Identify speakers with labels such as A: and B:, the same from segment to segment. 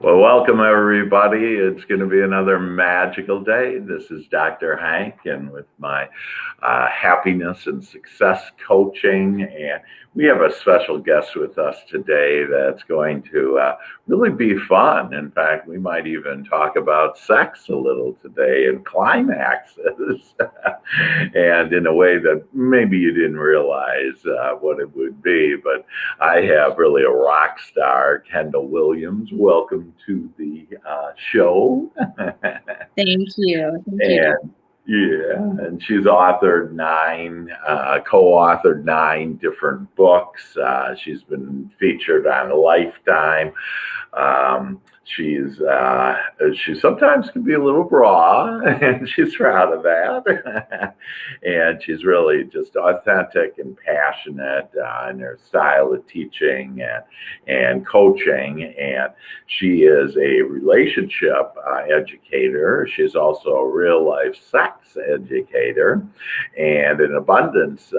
A: Well, welcome everybody. It's going to be another magical day. This is Dr. Hank, and with my happiness and success coaching, and we have a special guest with us today that's going to really be fun. In fact, we might even talk about sex a little today and climaxes, and in a way that maybe you didn't realize what it would be. But I have really a rock star, Kendall Williams. Welcome to the show.
B: Thank you.
A: And yeah, and she's authored co-authored 9 different books. She's been featured on Lifetime. She sometimes can be a little raw, and she's proud of that. And she's really just authentic and passionate in her style of teaching and coaching. And she is a relationship educator. She's also a real life sex educator and an abundance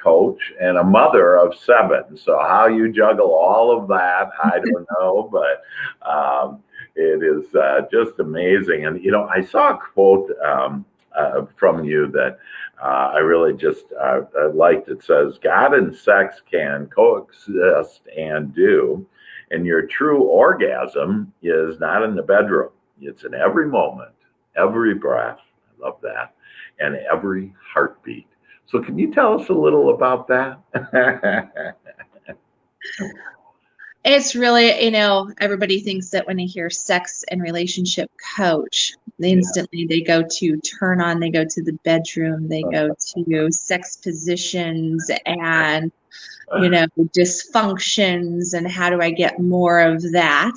A: coach and a mother of 7. So how you juggle all of that, I don't know, but it is just amazing. And, I saw a quote from you that I really just liked. It says, God and sex can coexist and do, and your true orgasm is not in the bedroom. It's in every moment, every breath. I love that. And every heartbeat. So can you tell us a little about that?
B: It's really, everybody thinks that when they hear sex and relationship coach, instantly they go to turn on, they go to the bedroom, they go to sex positions and, dysfunctions and how do I get more of that?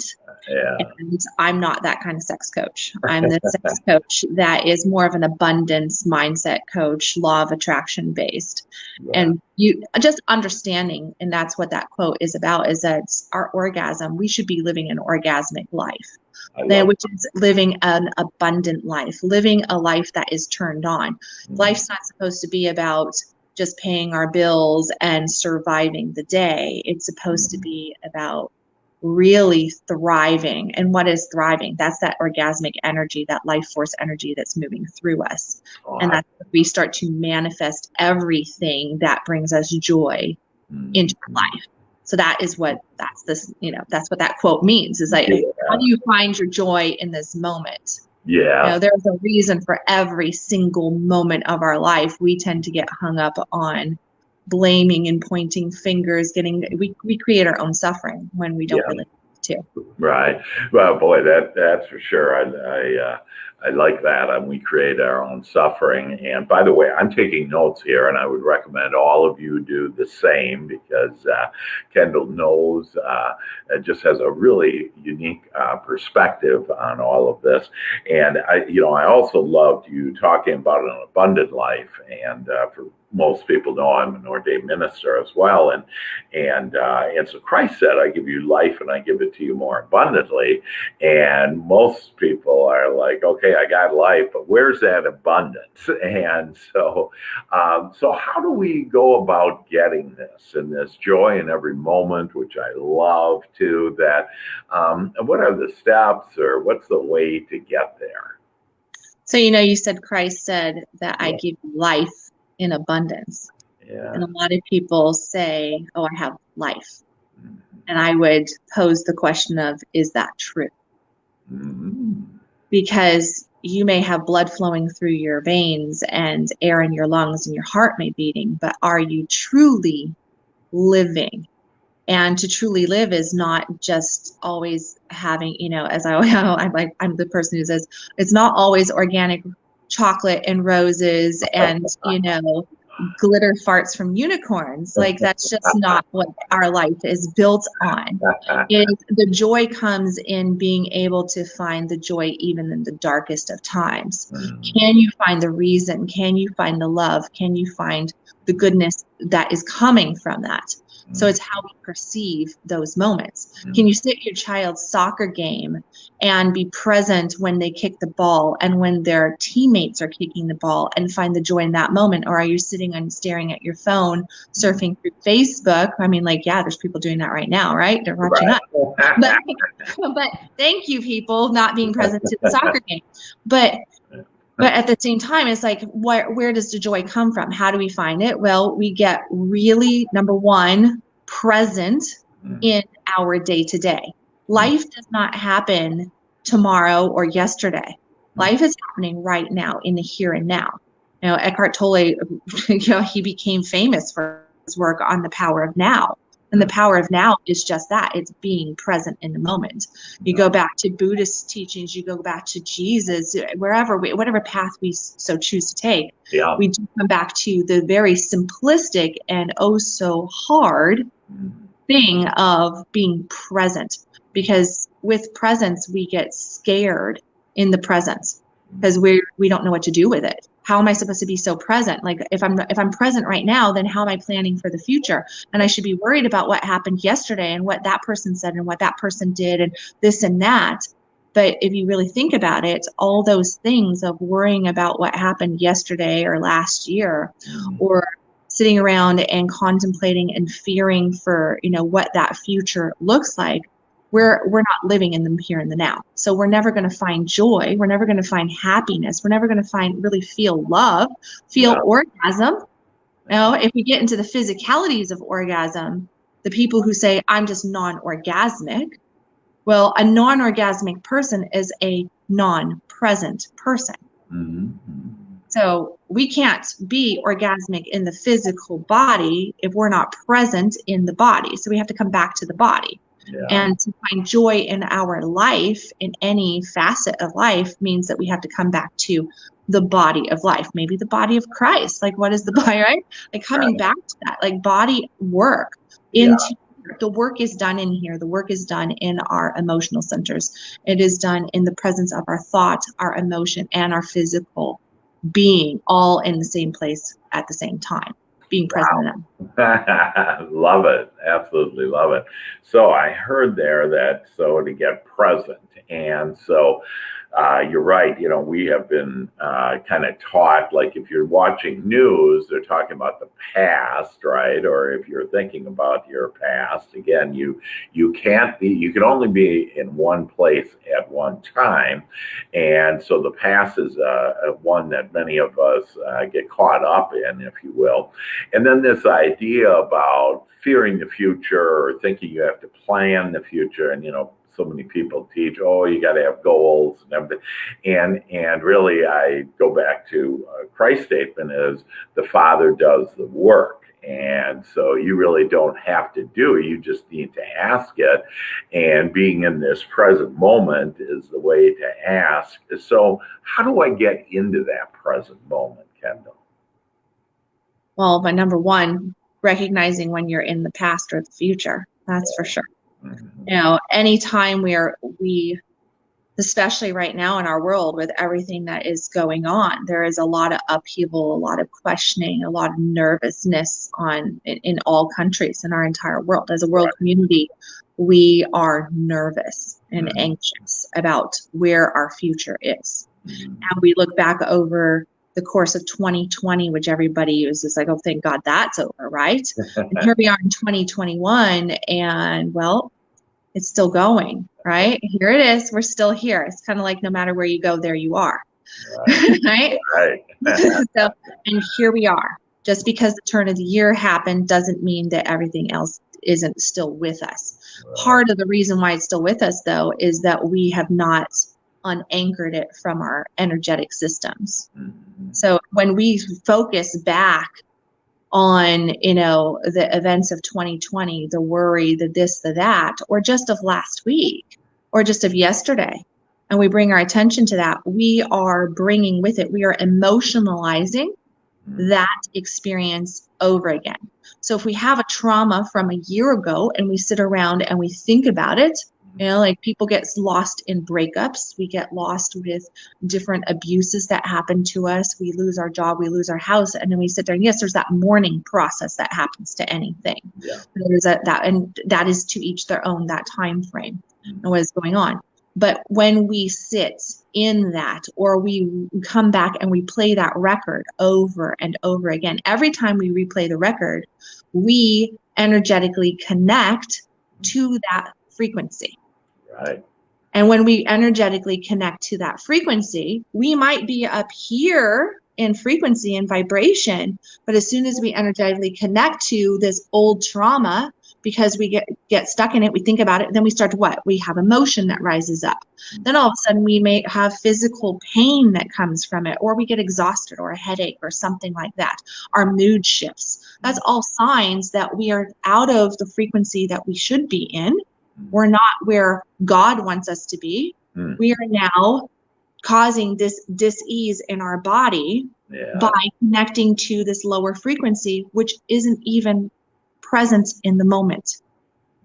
A: Yeah.
B: And I'm not that kind of sex coach. I'm the sex coach that is more of an abundance mindset coach, law of attraction based. Yeah. And you just understanding, and that's what that quote is about, is that our orgasm, we should be living an orgasmic life, which is living an abundant life, living a life that is turned on. Mm-hmm. Life's not supposed to be about just paying our bills and surviving the day. It's supposed to be about really thriving. And what is thriving? That's that orgasmic energy, that life force energy that's moving through us. And that's when we start to manifest everything that brings us joy into our life. So that's what that quote means, is like, how do you find your joy in this moment?
A: Yeah.
B: There's a reason for every single moment of our life. We tend to get hung up on blaming and pointing fingers, we create our own suffering when we don't really have to.
A: Right. Well, boy, that's for sure. I like that. And we create our own suffering. And by the way, I'm taking notes here, and I would recommend all of you do the same, because Kendall knows just has a really unique perspective on all of this. And I also loved you talking about an abundant life. And for most people know I'm an ordained minister as well, and so Christ said, "I give you life, and I give it to you more abundantly." And most people are like, "Okay, I got life, but where's that abundance?" And so how do we go about getting this and this joy in every moment, which I love too? That what are the steps, or what's the way to get there?
B: So you said Christ said that I give you life in abundance. Yeah. And a lot of people say, "Oh, I have life." Mm-hmm. And I would pose the question of, is that true? Mm-hmm. Because you may have blood flowing through your veins and air in your lungs and your heart may be beating, but are you truly living? And to truly live is not just always having, as I'm the person who says, it's not always organic chocolate and roses and, glitter farts from unicorns. Like, that's just not what our life is built on. The joy comes in being able to find the joy even in the darkest of times. Can you find the reason? Can you find the love? Can you find the goodness that is coming from that? So it's how we perceive those moments. Can you sit at your child's soccer game and be present when they kick the ball and when their teammates are kicking the ball and find the joy in that moment? Or are you sitting and staring at your phone, surfing through Facebook? I mean, like, yeah, there's people doing that right now, right? They're watching us. But thank you, people, not being present to the soccer game. But at the same time, it's like, where does the joy come from? How do we find it? Well, we get really, number one, present in our day-to-day. Life does not happen tomorrow or yesterday. Life is happening right now in the here and now. You know, Eckhart Tolle, he became famous for his work on the power of now. And the power of now is just that. It's being present in the moment. You go back to Buddhist teachings, you go back to Jesus, whatever path we so choose to take. Yeah. We do come back to the very simplistic and oh so hard thing of being present. Because with presence, we get scared in the presence because we don't know what to do with it. How am I supposed to be so present? Like if I'm present right now, then how am I planning for the future? And I should be worried about what happened yesterday and what that person said and what that person did and this and that. But if you really think about it, all those things of worrying about what happened yesterday or last year, or sitting around and contemplating and fearing for, what that future looks like, we're not living in the here and the now. So we're never going to find joy. We're never going to find happiness. We're never going to really feel love, feel orgasm. If we get into the physicalities of orgasm, the people who say, I'm just non-orgasmic. Well, a non-orgasmic person is a non-present person. So we can't be orgasmic in the physical body if we're not present in the body. So we have to come back to the body. Yeah. And to find joy in our life, in any facet of life, means that we have to come back to the body of life, maybe the body of Christ. Like, what is the body, right? Like coming back to that, like body work into the work is done in here. The work is done in our emotional centers. It is done in the presence of our thought, our emotion, and our physical being, all in the same place at the same time. Being present in them.
A: Love it. Absolutely love it. So I heard there that to get present. And so you're right. We have been kind of taught, like if you're watching news, they're talking about the past, right? Or if you're thinking about your past, again, you can only be in one place at one time. And so the past is one that many of us get caught up in, if you will. And then this idea about fearing the future or thinking you have to plan the future. And, so many people teach, you got to have goals and everything. And really, I go back to Christ's statement is the Father does the work. And so you really don't have to do it. You just need to ask it. And being in this present moment is the way to ask. So how do I get into that present moment, Kendall?
B: Well, but number one, recognizing when you're in the past or the future. That's for sure. Anytime we, especially right now in our world with everything that is going on, there is a lot of upheaval, a lot of questioning, a lot of nervousness in all countries in our entire world. As a world community, we are nervous and anxious about where our future is. And we look back over the course of 2020, which everybody was just like, oh, thank God that's over, right? And here we are in 2021, and well, it's still going, right? Here it is. We're still here. It's kind of like no matter where you go, there you are, right? So, and here we are. Just because the turn of the year happened doesn't mean that everything else isn't still with us. Part of the reason why it's still with us, though, is that we have not unanchored it from our energetic systems. So when we focus back on, the events of 2020, the worry, the this, the that, or just of last week, or just of yesterday, and we bring our attention to that, we are bringing with it, we are emotionalizing that experience over again. So if we have a trauma from a year ago and we sit around and we think about it, You know, like people get lost in breakups. We get lost with different abuses that happen to us. We lose our job, we lose our house, and then we sit there. And yes, there's that mourning process that happens to anything.
A: Yeah.
B: There's and that is to each their own, that time frame and what is going on. But when we sit in that, or we come back and we play that record over and over again, every time we replay the record, we energetically connect to that frequency.
A: Right.
B: And when we energetically connect to that frequency, we might be up here in frequency and vibration, but as soon as we energetically connect to this old trauma, because we get stuck in it, we think about it, then we start to what? We have emotion that rises up. Then all of a sudden we may have physical pain that comes from it, or we get exhausted, or a headache, or something like that. Our mood shifts. That's all signs that we are out of the frequency that we should be in. We're not where God wants us to be. We are now causing this dis-ease in our body by connecting to this lower frequency, which isn't even present in the moment.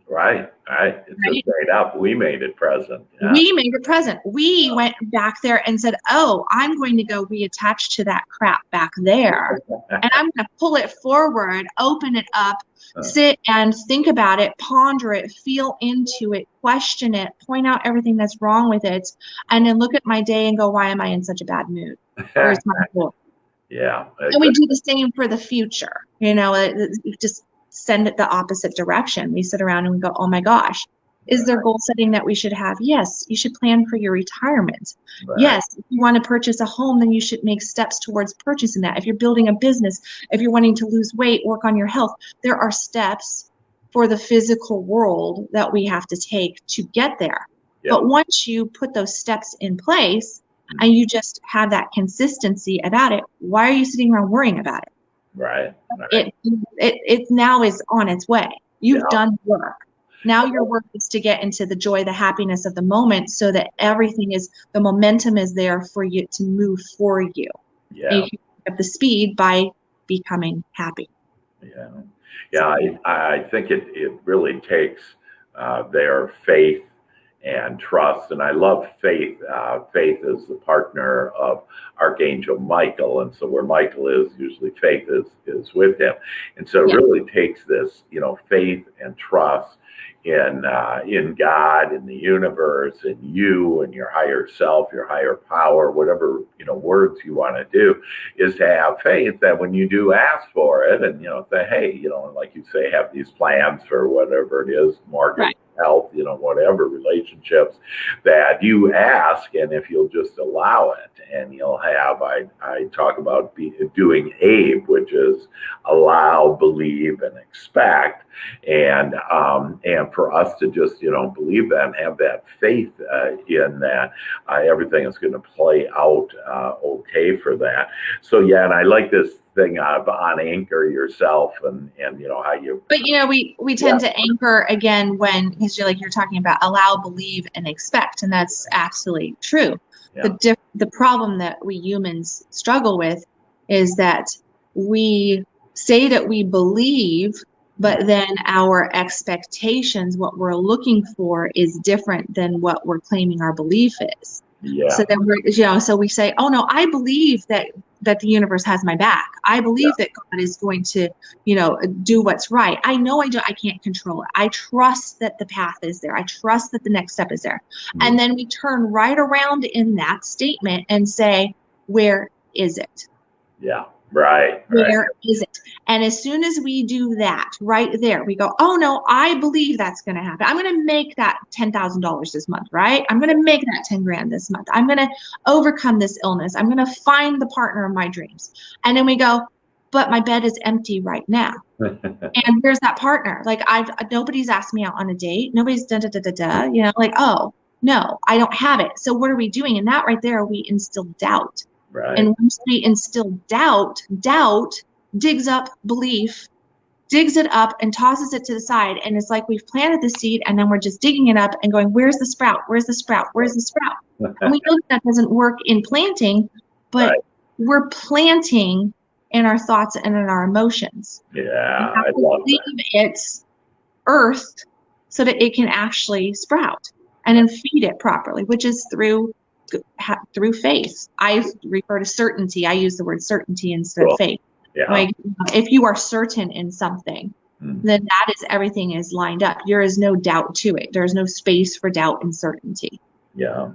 A: Right. It's just made up. We made it present. Yeah.
B: We made it present. We went back there and said, oh, I'm going to go reattach to that crap back there. And I'm going to pull it forward, open it up, sit and think about it, ponder it, feel into it, question it, point out everything that's wrong with it, and then look at my day and go, why am I in such a bad mood? Where's my goal?
A: Yeah. Exactly.
B: And we do the same for the future. You know, just send it the opposite direction. We sit around and we go, oh my gosh, is there goal setting that we should have? Yes, you should plan for your retirement. Right. Yes, if you want to purchase a home, then you should make steps towards purchasing that. If you're building a business, if you're wanting to lose weight, work on your health, there are steps for the physical world that we have to take to get there. Yep. But once you put those steps in place and you just have that consistency about it, why are you sitting around worrying about it?
A: Right.
B: It now is on its way. You've done work. Now your work is to get into the joy, the happiness of the moment, so that everything is, the momentum is there for you to move for you. Yeah. And you can pick up the speed by becoming happy.
A: Yeah. I think it really takes their faith and trust. And I love faith. Faith is the partner of Archangel Michael. And so where Michael is, usually faith is with him. And so it really takes this, faith and trust in God, in the universe, in you and your higher self, your higher power, whatever, words you want to do, is to have faith that when you do ask for it and, say, hey, like you say, have these plans for whatever it is, mortgage, health, whatever, relationships, that you ask, and if you'll just allow it, and you'll have, I talk about doing ABE, which is allow, believe, and expect, and for us to just, believe that and have that faith in that everything is going to play out okay for that. So, and I like this thing of on anchor yourself and how you.
B: But we tend to anchor again when, because you're talking about allow, believe, and expect, and that's absolutely true. Yeah. The problem that we humans struggle with is that we say that we believe, but then our expectations, what we're looking for, is different than what we're claiming our belief is. Yeah. So then we're, so we say, oh no, I believe that the universe has my back. I believe that God is going to, do what's right. I know I can't control it. I trust that the path is there. I trust that the next step is there. Mm-hmm. And then we turn right around in that statement and say, where is it?
A: Yeah. Right.
B: Where is it? And as soon as we do that right there, we go, oh no, I believe that's going to happen. I'm going to make that $10,000 this month, right? I'm going to make that 10 grand this month. I'm going to overcome this illness. I'm going to find the partner of my dreams. And then we go, but my bed is empty right now. And where's that partner? Like nobody's asked me out on a date. Nobody's oh no, I don't have it. So what are we doing? And that right there, we instill doubt. Right. And once we instill doubt digs up belief, digs it up and tosses it to the side. And it's like we've planted the seed and then we're just digging it up and going, where's the sprout? Where's the sprout? Where's the sprout? And we know that doesn't work in planting, but we're planting in our thoughts and in our emotions.
A: Yeah, I love that.
B: It's earthed so that it can actually sprout. and then feed it properly, which is through faith. I refer to certainty. I use the word certainty instead of faith.
A: Yeah.
B: Like, if you are certain in something, then that is, everything is lined up. There is no doubt to it. There's no space for doubt and certainty.
A: Yeah.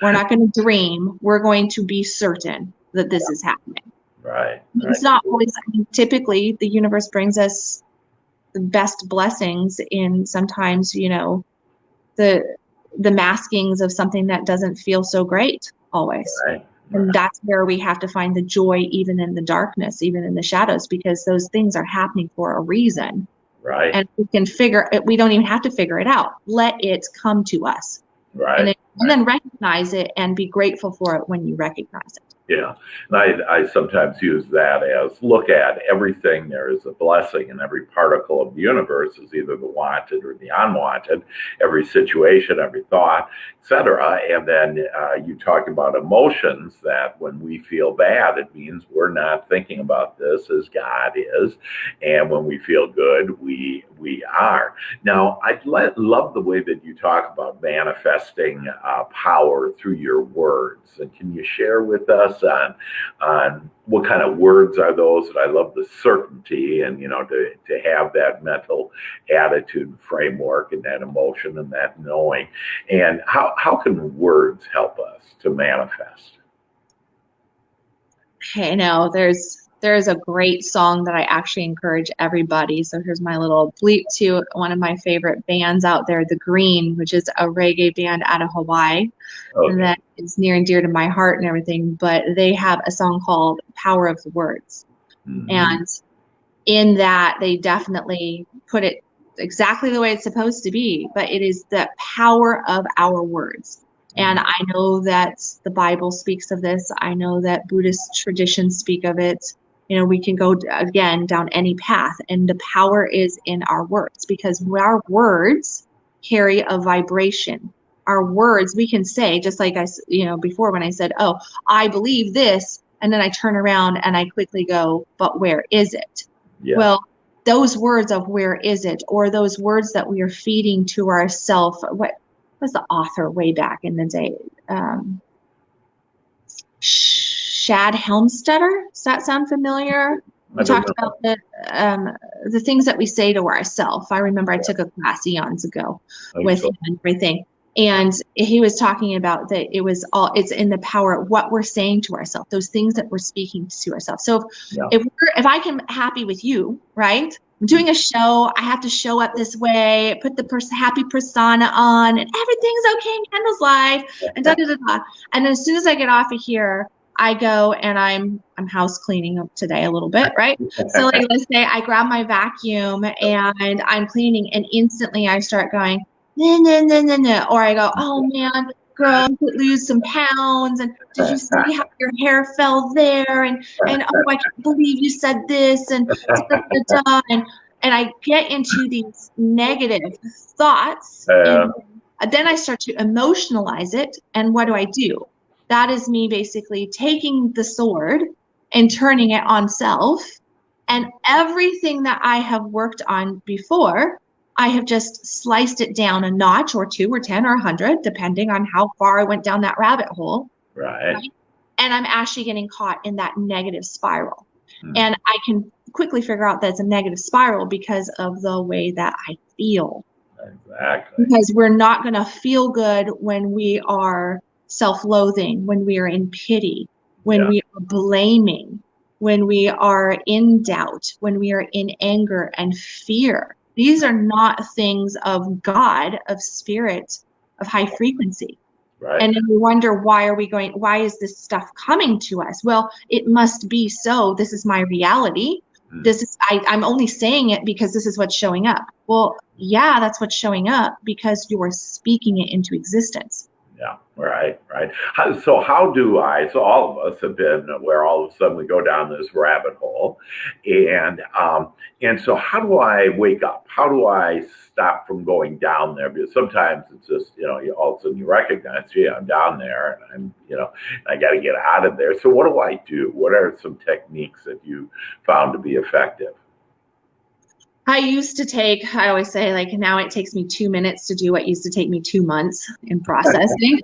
B: We're not going to dream. We're going to be certain that this is happening.
A: Right.
B: It's not always, typically the universe brings us the best blessings in sometimes, the maskings of something that doesn't feel so great always.
A: Right.
B: And that's where we have to find the joy, even in the darkness, even in the shadows, because those things are happening for a reason.
A: Right.
B: And we don't even have to figure it out. Let it come to us.
A: Right.
B: And then recognize it and be grateful for it when you recognize it.
A: Yeah. And I sometimes use that as, look at everything. There is a blessing in every particle of the universe, is either the wanted or the unwanted, every situation, every thought, etc. And then you talk about emotions, that when we feel bad, it means we're not thinking about this as God is. And when we feel good, we are. Now, I love the way that you talk about manifesting power through your words. And can you share with us on what kind of words are those? And I love the certainty, and to have that mental attitude framework and that emotion and that knowing. And how can words help us to manifest?
B: Okay, now there's a great song that I actually encourage everybody. So here's my little bleep to one of my favorite bands out there, The Green, which is a reggae band out of Hawaii. Okay. And that is near and dear to my heart and everything. But they have a song called Power of the Words. Mm-hmm. And in that, they definitely put it exactly the way it's supposed to be. But it is the power of our words. And I know that the Bible speaks of this. I know that Buddhist traditions speak of it. We can go, again, down any path. And the power is in our words, because our words carry a vibration. Our words, we can say, just like before when I said, oh, I believe this. And then I turn around and I quickly go, but where is it? Yeah. Well, those words of where is it, or those words that we are feeding to ourselves, what was the author way back in the day? Shad Helmstetter. Does that sound familiar? We talked about the things that we say to ourselves. I remember I took a class eons ago with him and everything. And he was talking about that it's in the power of what we're saying to ourselves, those things that we're speaking to ourselves. So if I can happy with you, right? I'm doing a show. I have to show up this way, put the happy persona on, and everything's okay, candles life, and da da da da. And as soon as I get off of here, I go and I'm house cleaning up today a little bit, right? So like, let's say I grab my vacuum and I'm cleaning, and instantly I start going, no, or I go, oh man, girl, you could lose some pounds, and did you see how your hair fell there, and oh, I can't believe you said this, and and I get into these negative thoughts, and then I start to emotionalize it. And what do? That is me basically taking the sword and turning it on self, and everything that I have worked on before, I have just sliced it down a notch or 2 or 10 or 100, depending on how far I went down that rabbit hole. Right? And I'm actually getting caught in that negative spiral. And I can quickly figure out that it's a negative spiral because of the way that I feel. Exactly. Because we're not going to feel good when we are self-loathing, when we are in pity, when we are blaming, when we are in doubt, when we are in anger and fear. These are not things of God, of spirit, of high frequency. Right. And then we wonder, why is this stuff coming to us? Well, it must be so. This is my reality. I'm only saying it because this is what's showing up. Well, yeah, that's what's showing up because you're speaking it into existence. Yeah, right. So all of us have been where all of a sudden we go down this rabbit hole. And so how do I wake up? How do I stop from going down there? Because sometimes it's just, all of a sudden you recognize, gee, I'm down there and I got to get out of there. So what do I do? What are some techniques that you found to be effective? I always say, like, now it takes me 2 minutes to do what used to take me 2 months in processing.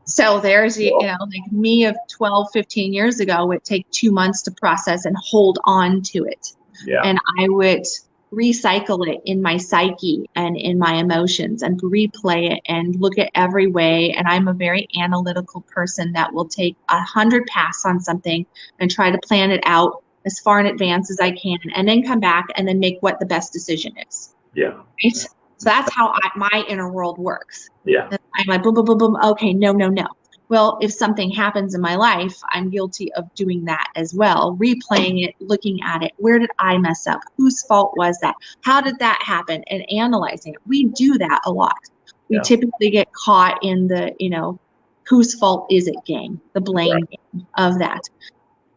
B: So there's, like me of 12, 15 years ago would take 2 months to process and hold on to it.
A: Yeah.
B: And I would recycle it in my psyche and in my emotions and replay it and look at every way. And I'm a very analytical person that will take 100 passes on something and try to plan it out as far in advance as I can, and then come back and then make what the best decision is.
A: Yeah.
B: Right? So that's how my inner world works.
A: Yeah.
B: And I'm like, boom, boom, boom, boom. Okay, no. Well, if something happens in my life, I'm guilty of doing that as well. Replaying it, looking at it. Where did I mess up? Whose fault was that? How did that happen? And analyzing it. We do that a lot. We typically get caught in the, whose fault is it game, the blame game of that.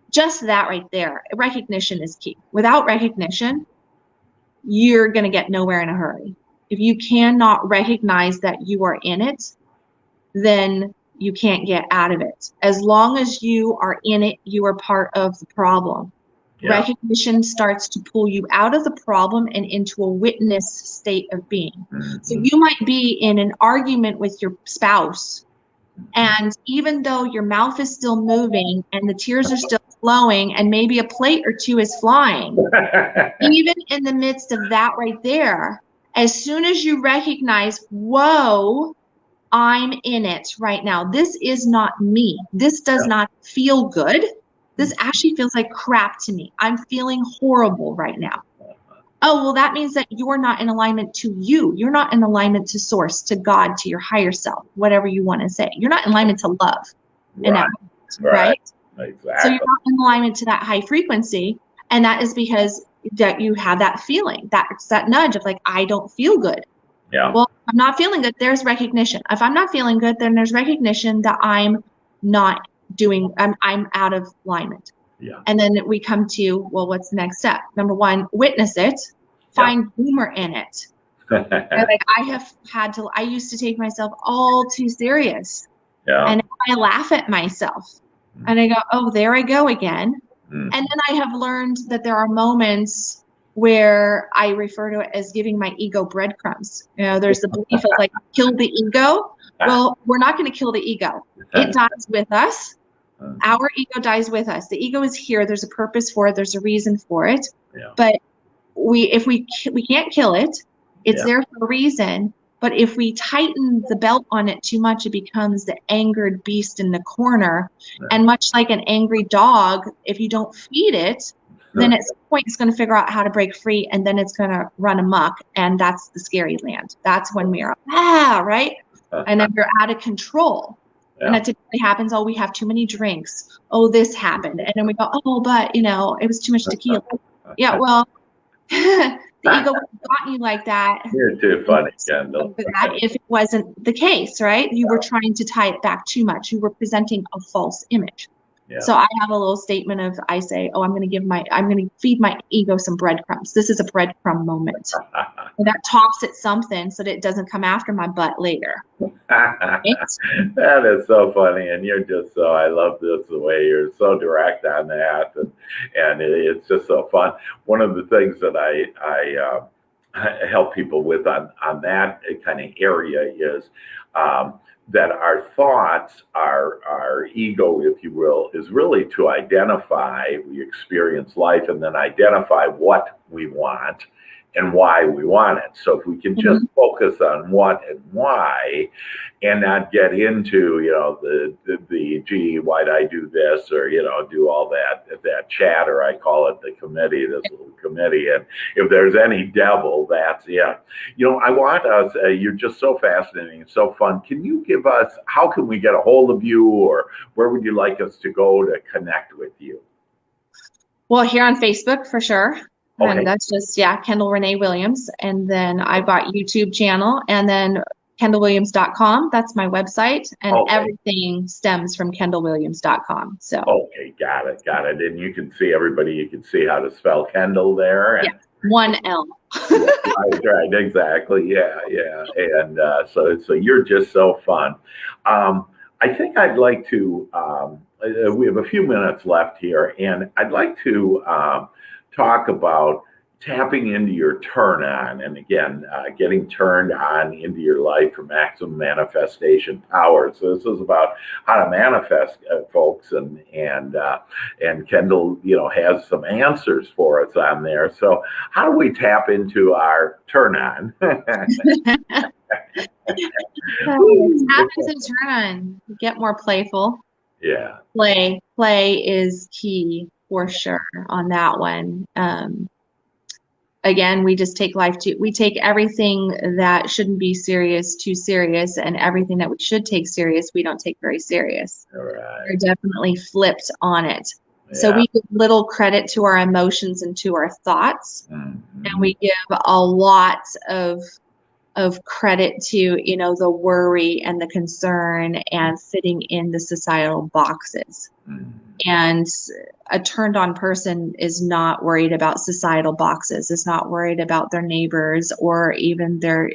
B: Just that right there. Recognition is key. Without recognition, you're going to get nowhere in a hurry. If you cannot recognize that you are in it, then you can't get out of it. As long as you are in it, you are part of the problem. Yeah. Recognition starts to pull you out of the problem and into a witness state of being. Mm-hmm. So you might be in an argument with your spouse, and even though your mouth is still moving and the tears are still flowing and maybe a plate or two is flying, even in the midst of that right there, as soon as you recognize, whoa, I'm in it right now. This is not me. This does not feel good. This actually feels like crap to me. I'm feeling horrible right now. Oh, well, that means that you're not in alignment to you. You're not in alignment to source, to God, to your higher self, whatever you want to say. You're not in alignment to love. Right? Exactly. So you're not in alignment to that high frequency. And that is because that you have that feeling, that's that nudge of like, I don't feel good. Yeah. Well, I'm not feeling good. There's recognition. If I'm not feeling good, then there's recognition that I'm not doing, I'm out of alignment. Yeah. And then we come to, well, what's the next step? Number one, witness it, find humor in it. Like I used to take myself all too serious. Yeah. And I laugh at myself and I go, oh, there I go again. And then I have learned that there are moments where I refer to it as giving my ego breadcrumbs. There's the belief of like, kill the ego. Well, we're not going to kill the ego. It dies with us. Our ego dies with us. The ego is here. There's a purpose for it. There's a reason for it. Yeah. But if we can't kill it, it's there for a reason. But if we tighten the belt on it too much, it becomes the angered beast in the corner. Right. And much like an angry dog, if you don't feed it, then at some point it's going to figure out how to break free, and then it's going to run amok. And that's the scary land. That's when we are, right? And then we're out of control. Yeah. And that typically happens, we have too many drinks. Oh, this happened. And then we go, but, it was too much tequila. Yeah, well, the ego would have gotten you like that.
A: You're too funny, Kendall.
B: If it wasn't the case, right? You were trying to tie it back too much. You were presenting a false image. Yeah. So I have a little statement of, I say, I'm going to feed my ego some breadcrumbs. This is a breadcrumb moment. And that toss it something so that it doesn't come after my butt later.
A: That is so funny. And you're just I love this, the way you're so direct on that. And it's just so fun. One of the things that I help people with on that kind of area is, that our thoughts, our ego, if you will, is really to identify, we experience life and then identify what we want and why we want it. So if we can just focus on what and why, and not get into, the gee, why'd I do this, or, do all that chatter. I call it the committee, this little committee. And if there's any devil, that's it. I want us, you're just so fascinating and so fun. Can you give us, how can we get a hold of you, or where would you like us to go to connect with you?
B: Well, here on Facebook for sure.
A: Okay.
B: And that's just, Kendall Renee Williams. And then I've got YouTube channel, and then kendallwilliams.com. That's my website. And everything stems from kendallwilliams.com. So. Okay,
A: got it. And you can see you can see how to spell Kendall there. And,
B: one L.
A: right, exactly. Yeah. And so you're just so fun. I think I'd like to, we have a few minutes left here, and I'd like to talk about tapping into your turn on, and again, getting turned on into your life for maximum manifestation power. So this is about how to manifest, folks, and Kendall, has some answers for us on there. So how do we tap into our turn on?
B: Tap into turn on. Get more playful.
A: Yeah.
B: Play is key for sure on that one. Again, we just take we take everything that shouldn't be serious too serious, and everything that we should take serious, we don't take very serious.
A: Right.
B: We're definitely flipped on it.
A: Yeah.
B: So we give little credit to our emotions and to our thoughts, and we give a lot of credit to, the worry and the concern and fitting in the societal boxes. And a turned on person is not worried about societal boxes. Is not worried about their neighbors or even their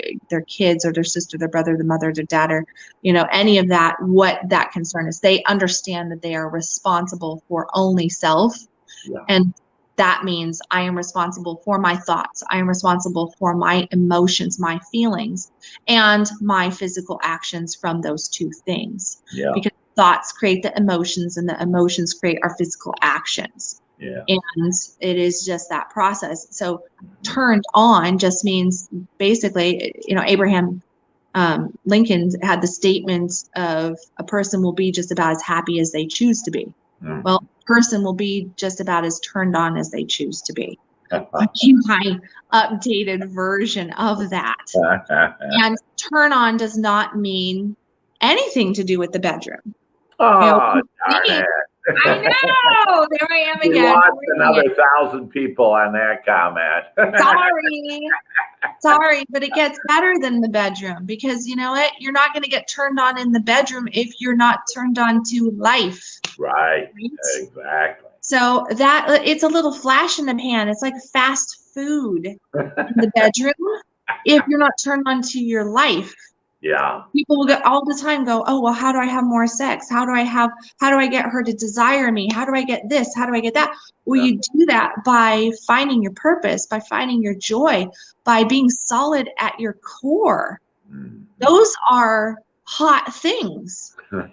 B: kids or their sister, their brother, their mother, their dad, or, any of that, what that concern is. They understand that they are responsible for only self.
A: Yeah.
B: And that means I am responsible for my thoughts. I am responsible for my emotions, my feelings, and my physical actions from those two things.
A: Yeah.
B: Because thoughts create the emotions, and the emotions create our physical actions.
A: Yeah.
B: And it is just that process. So turned on just means basically, Abraham Lincoln had the statement of a person will be just about as happy as they choose to be. Well, a person will be just about as turned on as they choose to be. My updated version of that. And turn on does not mean anything to do with the bedroom.
A: Oh, darn it.
B: I know. There I am again.
A: We lost another 1,000 people on that comment.
B: Sorry, but it gets better than the bedroom, because you know what? You're not going to get turned on in the bedroom if you're not turned on to life.
A: Right? Exactly.
B: So that it's a little flash in the pan. It's like fast food in the bedroom if you're not turned on to your life.
A: Yeah.
B: People will all the time go, oh, well, how do I have more sex? How do I get her to desire me? How do I get this? How do I get that? Well, you do that by finding your purpose, by finding your joy, by being solid at your core. Those are hot things. And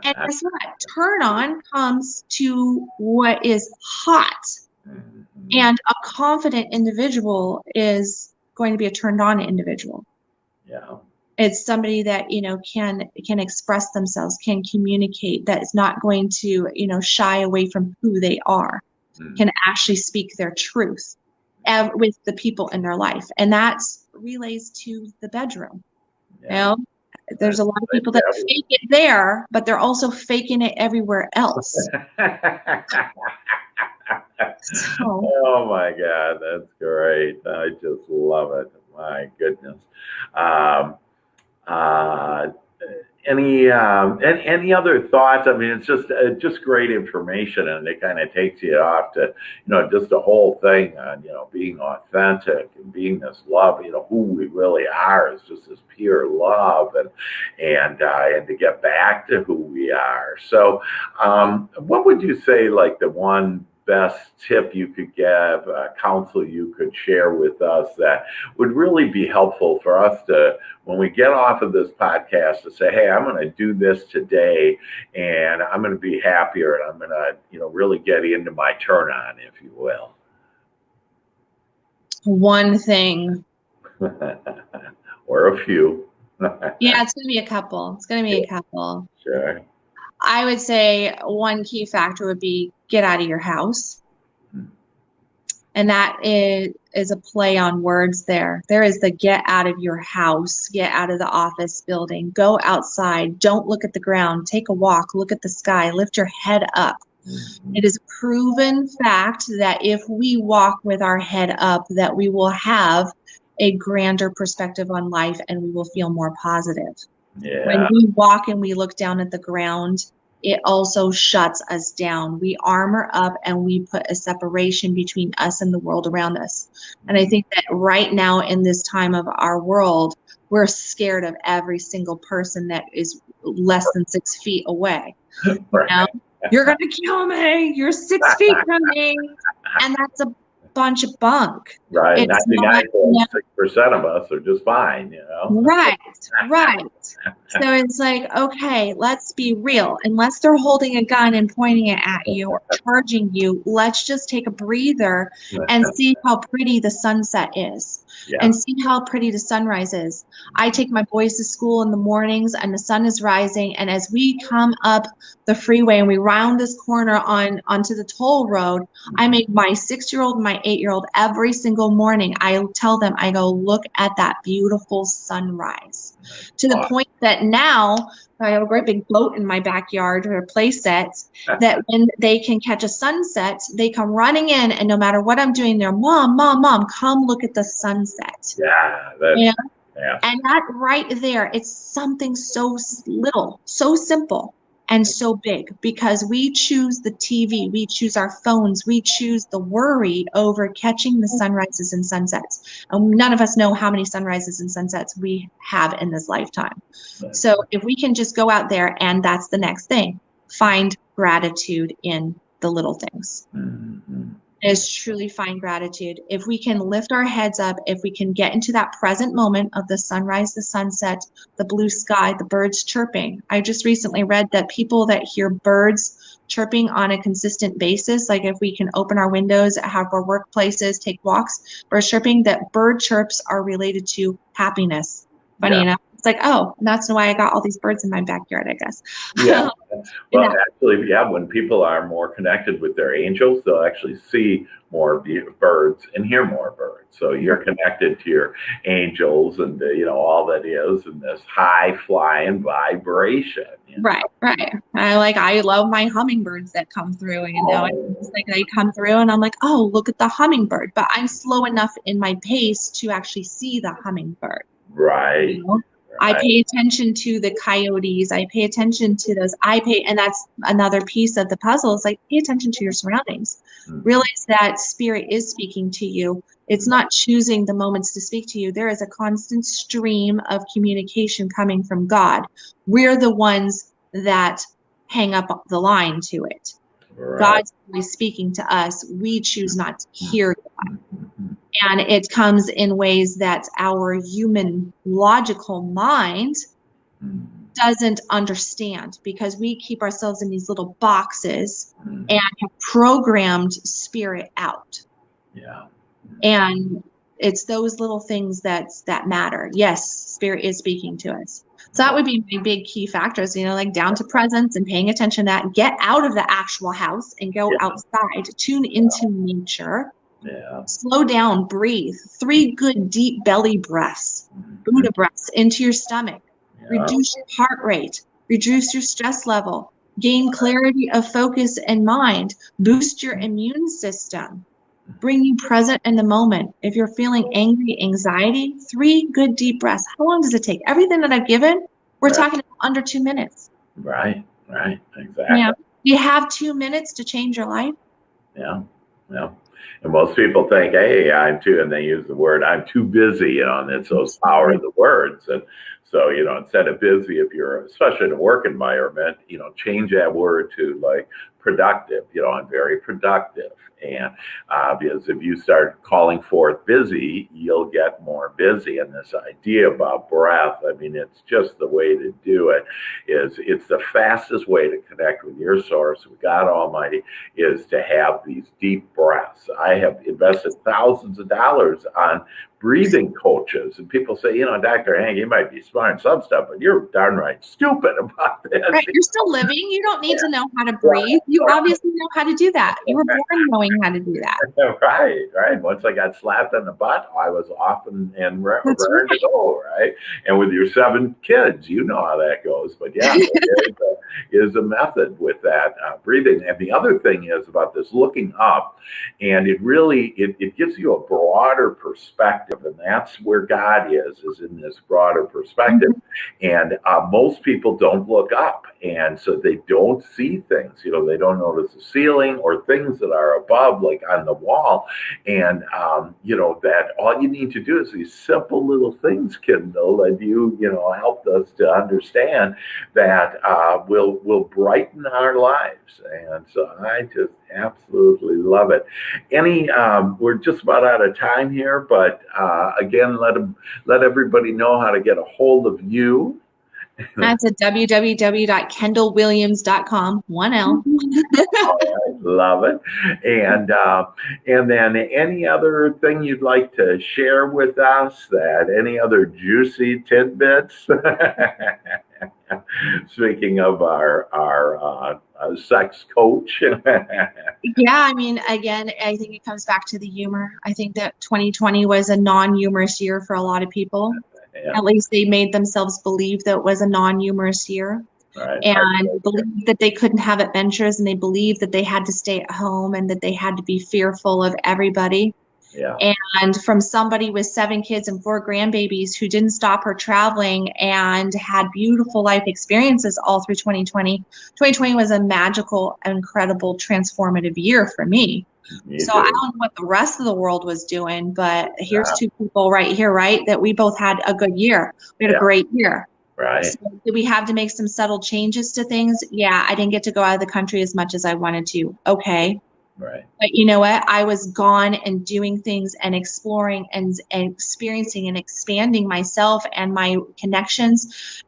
B: guess what? Turn on comes to what is hot. And a confident individual is going to be a turned on individual.
A: Yeah.
B: It's somebody that, can express themselves, can communicate, that is not going to, shy away from who they are, can actually speak their truth with the people in their life. And that relays to the bedroom.
A: Yeah.
B: There's a lot of people that fake it there, but they're also faking it everywhere else.
A: Oh my God, that's great. I just love it. My goodness. Any other thoughts? I mean, it's just great information, and it kind of takes you off to, just the whole thing on, being authentic and being this love, who we really are is just this pure love, and to get back to who we are. So, what would you say, like the one best tip you could give, counsel you could share with us that would really be helpful for us to, when we get off of this podcast, to say, hey, I'm going to do this today, and I'm going to be happier, and I'm going to, really get into my turn on, if you will.
B: One thing.
A: Or a few.
B: Yeah, it's going to be a couple.
A: Sure.
B: I would say one key factor would be get out of your house. And that is a play on words there. There is the get out of your house, get out of the office building, go outside, don't look at the ground, take a walk, look at the sky, lift your head up. It is a proven fact that if we walk with our head up, that we will have a grander perspective on life and we will feel more positive.
A: Yeah.
B: When we walk and we look down at the ground, it also shuts us down. We armor up and we put a separation between us and the world around us. And I think that right now in this time of our world, we're scared of every single person that is less than 6 feet away.
A: Right.
B: You're going to kill me. You're 6 feet from me. And bunch of bunk.
A: Right.
B: It's not,
A: 99.6% of us are just fine,
B: right. So it's like, okay, let's be real. Unless they're holding a gun and pointing it at you or charging you, let's just take a breather and see how pretty the sunset is and see how pretty the sunrise is. I take my boys to school in the mornings and the sun is rising. And as we come up the freeway and we round this corner onto the toll road, I make my 6-year-old and my 8-year-old every single morning. I tell them, I go, look at that beautiful sunrise. To the point that now I have a great big boat in my backyard or play sets that when they can catch a sunset, they come running in, and no matter what I'm doing, they're, Mom, come look at the sunset.
A: Yeah.
B: And that right there, it's something so little, so simple, and so big, because we choose the TV, we choose our phones, we choose the worry over catching the sunrises and sunsets. And none of us know how many sunrises and sunsets we have in this lifetime. So if we can just go out there, and that's the next thing, find gratitude in the little things. Is truly find gratitude. If we can lift our heads up, if we can get into that present moment of the sunrise, the sunset, the blue sky, the birds chirping. I just recently read that people that hear birds chirping on a consistent basis, like if we can open our windows, have our workplaces, take walks, birds chirping, that bird chirps are related to happiness. Funny enough. It's like, oh, that's why I got all these birds in my backyard, I guess.
A: Yeah. Well, actually, when people are more connected with their angels, they'll actually see more birds and hear more birds. So you're connected to your angels and, all that is in this high flying vibration.
B: Right. I love my hummingbirds that come through, it's like they come through and I'm like, oh, look at the hummingbird. But I'm slow enough in my pace to actually see the hummingbird.
A: Right.
B: I pay attention to the coyotes. I pay attention to those. And that's another piece of the puzzle. Is like, pay attention to your surroundings. Realize that spirit is speaking to you. It's not choosing the moments to speak to you. There is a constant stream of communication coming from God. We're the ones that hang up the line to it. Right. God's always speaking to us. We choose not to hear God. And it comes in ways that our human logical mind doesn't understand, because we keep ourselves in these little boxes and have programmed spirit out.
A: Yeah.
B: And it's those little things that matter. Yes, spirit is speaking to us. So that would be my big key factors, like down to presence and paying attention to that. Get out of the actual house and go outside, tune into nature.
A: Yeah.
B: Slow down, breathe. 3 good deep belly breaths, Buddha breaths into your stomach. Reduce your heart rate, reduce your stress level, gain clarity of focus and mind, boost your immune system, bring you present in the moment. If you're feeling angry, anxiety, 3 good deep breaths. How long does it take? Everything that I've given, we're talking about under 2 minutes.
A: Right, exactly.
B: Yeah. You have 2 minutes to change your life.
A: Yeah. And most people think, hey, and they use the word, I'm too busy, and it's those power of the words. And so, instead of busy, if you're, especially in a work environment, change that word to like productive. I'm very productive. And because if you start calling forth busy, you'll get more busy. And this idea about breath, it's just the way to do it. It's the fastest way to connect with your source, with God Almighty, is to have these deep breaths. I have invested thousands of dollars on breathing coaches, and people say, Dr. Hank, you might be smart in some stuff, but you're darn right stupid about this.
B: Right, you're still living. You don't need to know how to breathe. You obviously know how to do that. You were born knowing how to do that.
A: Right. Once I got slapped on the butt, I was off and raring to go, right? And with your 7 kids, you know how that goes. But yeah, is a method with that breathing. And the other thing is about this looking up, and it really, it gives you a broader perspective. And that's where God is in this broader perspective. And most people don't look up. And so they don't see things, they don't notice the ceiling or things that are above, like on the wall. And, that all you need to do is these simple little things, Kendall, and you helped us to understand that will brighten our lives. And so I just Absolutely love it. We're just about out of time here, but again, let everybody know how to get a hold of you.
B: That's at www.kendallwilliams.com, 1L.
A: All right, love it. And then any other thing you'd like to share with us? That any other juicy tidbits? Speaking of our sex coach.
B: Yeah, I mean, again, I think it comes back to the humor. I think that 2020 was a non-humorous year for a lot of people.
A: Yeah,
B: At least they made themselves believe that it was a non-humorous year,
A: right.
B: and believed that they couldn't have adventures, and they believed that they had to stay at home and that they had to be fearful of everybody.
A: Yeah.
B: And from somebody with 7 kids and 4 grandbabies who didn't stop her traveling and had beautiful life experiences all through 2020, 2020 was a magical, incredible, transformative year for me. So I don't know what the rest of the world was doing, but here's 2 people right here, right? That we both had a good year. We had a great year.
A: Right.
B: So did we have to make some subtle changes to things? Yeah, I didn't get to go out of the country as much as I wanted to. Okay.
A: Right.
B: But you know what? I was gone and doing things and exploring and experiencing and expanding myself and my connections,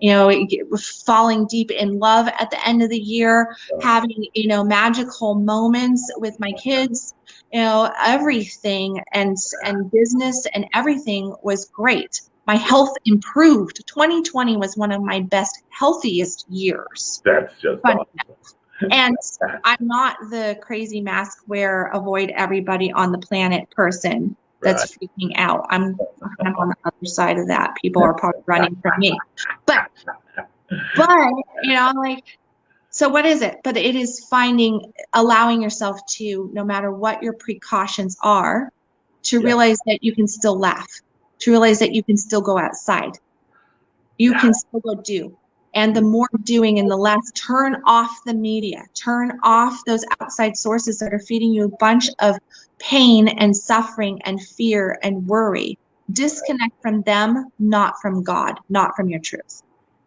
B: falling deep in love at the end of the year, having, magical moments with my kids, everything and business and everything was great. My health improved. 2020 was one of my best, healthiest years.
A: That's just awesome.
B: And I'm not the crazy mask wear, avoid everybody on the planet person that's freaking out. I'm on the other side of that. People are probably running from me. But so what is it? But it is allowing yourself to, no matter what your precautions are, to realize that you can still laugh, to realize that you can still go outside. You can still go do. And the more doing and the less, turn off the media, turn off those outside sources that are feeding you a bunch of pain and suffering and fear and worry. Disconnect from them, not from God, not from your truth.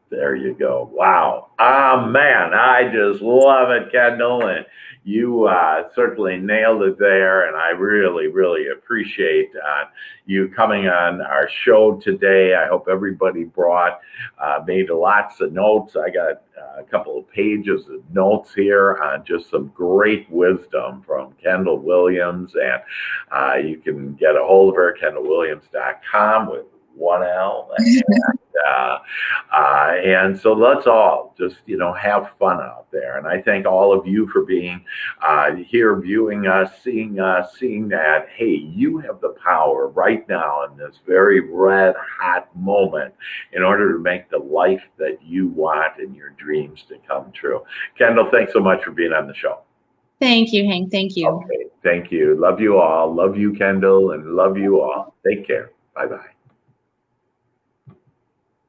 A: There you go. Wow. Man, I just love it, Kendall. And you certainly nailed it there. And I really, really appreciate you coming on our show today. I hope everybody made lots of notes. I got a couple of pages of notes here on just some great wisdom from Kendall Williams. And you can get a hold of her, kendallwilliams.com with 1L. And so let's all just, have fun out there. And I thank all of you for being here, viewing us, seeing that, hey, you have the power right now in this very red hot moment in order to make the life that you want and your dreams to come true. Kendall, thanks so much for being on the show.
B: Thank you, Hank. Thank you.
A: Okay, thank you. Love you all. Love you, Kendall, and love you all. Take care. Bye-bye.